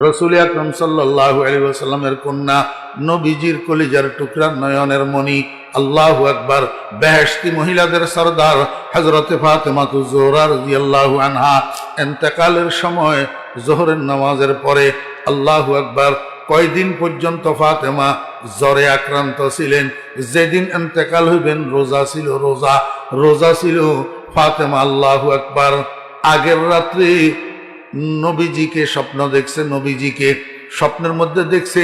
রাসূল আকরাম সাল্লাল্লাহু আলাইহি ওয়াসাল্লামের কন্যা, নবীজির কলিজার টুকরা, নয়নের মণি, আল্লাহু আকবার, বেহেশতি মহিলাদের সরদার হযরতে ফাতেমাতুজ জোহরা রাদিয়াল্লাহু আনহা ইন্তেকালের সময় যোহরের নামাজের পরে, আল্লাহু আকবার, কয়দিন পর্যন্ত ফাতেমা জ্বরে আক্রান্ত ছিলেন। যেদিন ইন্তেকাল হইবেন রোজা ছিল ফাতেমা। আল্লাহু আকবার। আগের রাত্রে নবীজিকে স্বপ্ন দেখছে, নবীজিকে স্বপ্নের মধ্যে দেখছে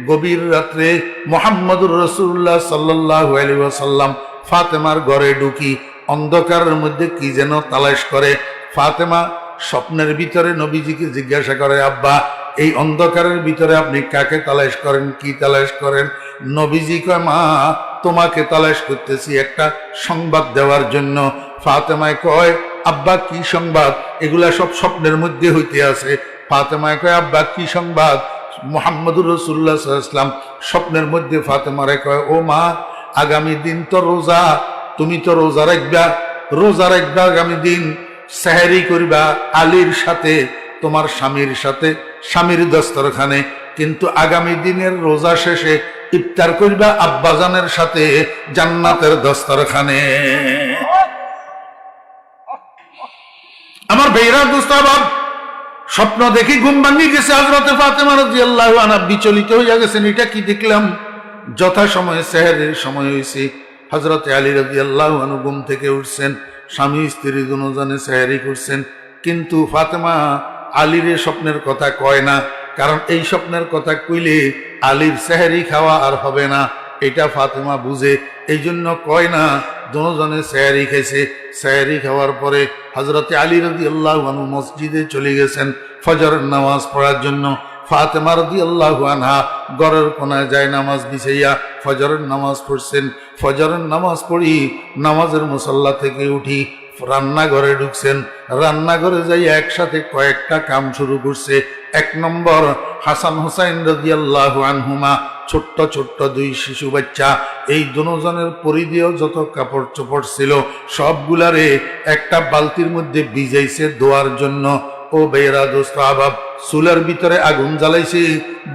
গভীর রাত্রে মুহাম্মদুর রাসূলুল্লাহ সাল্লাল্লাহু আলাইহি ওয়াসাল্লাম ফাতেমার ঘরে ঢুকি অন্ধকারের মধ্যে কি যেন তালাশ করে। ফাতেমা স্বপ্নের ভিতরে নবীজিকে জিজ্ঞাসা করে, আব্বা, এই অন্ধকারের ভিতরে আপনি কাকে তালাশ করেন, কি তালাশ করেন? নবীজি কয়, মা, তোমাকে তালাশ করতেছি একটা সংবাদ দেওয়ার জন্য। ফাতেমায় কয়, আব্বা, কি সংবাদ? এগুলা সব স্বপ্নের মধ্যে হইতে আছে। ফাতেমায় কয়, আব্বা, কি সংবাদ? মুহাম্মদুর রাসূলুল্লাহ সাল্লাল্লাহু আলাইহি ওয়াসাল্লাম স্বপ্নের মধ্যে ফাতেমারে কয়, ও মা, আগামী দিন তো রোজা, তুমি তো রোজা রাখবা আগামী দিন, সেহরি করবা আলীর সাথে, তোমার স্বামীর সাথে, স্বামীর দস্তরখানে। কিন্তু আগামী দিনের রোজা শেষে ইফতার করবা আব্বাজানের সাথে জান্নাতের দস্তরখানে। আমার ভাইরা, দোস্তাবাব, স্বপ্ন দেখি ঘুম ভাঙি গেছে। হযরতে ফাতেমা রাদিয়াল্লাহু আনহা বিচলিত হইয়া গেছেন, এটা কি দেখলাম? যথা সময়ে সেহরের সময় হয়েছে। হযরতে আলী রাদিয়াল্লাহু আনহু ঘুম থেকে উঠছেন, স্বামী স্ত্রী দুজনে সেহরি করছেন। কিন্তু ফাতেমা আলীর স্বপ্নের কথা কয় না, কারণ এই স্বপ্নের কথা কইলে আলীর সেহরি খাওয়া আর হবে না, এটা ফাতেমা বুঝে, এই জন্য কয় না। দুজনে সেহরি খাইছে। সেহরি খাওয়ার পরে হযরতে আলী রাদিয়াল্লাহু আনহু মসজিদে চলে গেছেন ফজরের নামাজ পড়ার জন্য। ফাতেমা রাদিয়াল্লাহু আনহা ঘরের কোনায় যায় নামাজ বিছাইয়া ফজরের নামাজ পড়ছেন। ফজরের নামাজ পড়ি নামাজের মুসল্লা থেকে উঠি রান্নাঘরে ঢুকছেন। রান্নাঘরে যাই একসাথে কয়েকটা কাম শুরু করছে। এক নম্বর, হাসান হুসাইন রাদিয়াল্লাহু আনহুমা, ছোট্ট ছোট্ট দুই শিশু বাচ্চা, এই দুজনের পরিধেয় যত কাপড় চোপড় ছিল সবগুলারে একটা বালতির মধ্যে ভিজাইছে ধোয়ার জন্য। ও বেরা দোস্ত আবাব, চুলার ভিতরে আগুন জ্বালাইছে,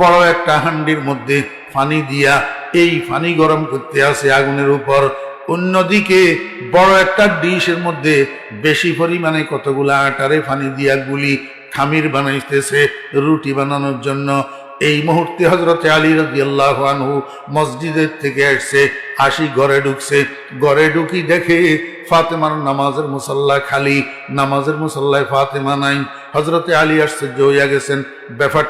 বড় একটা হান্ডির মধ্যে পানি দিয়া এই পানি গরম করতে আছে আগুনের উপর। অন্যদিকে বড় একটা ডিশের মধ্যে বেশি পরিমাণে কতগুলা আটারে পানি দিয়া গুলি খামির বানাইতেছে রুটি বানানোর জন্য। এই মুহূর্তে হযরতে আলী রাদিয়াল্লাহু আনহু মসজিদের থেকে আসছে, আসি ঘরে ঢুকছে। ঘরে ঢুকি দেখে ফাতেমার নামাজের মুসল্লা খালি, নামাজের মুসল্লায় ফাতেমা নাই। হযরতে আলী আশ্চর্য হইয়া গেছেন, ব্যাপারটা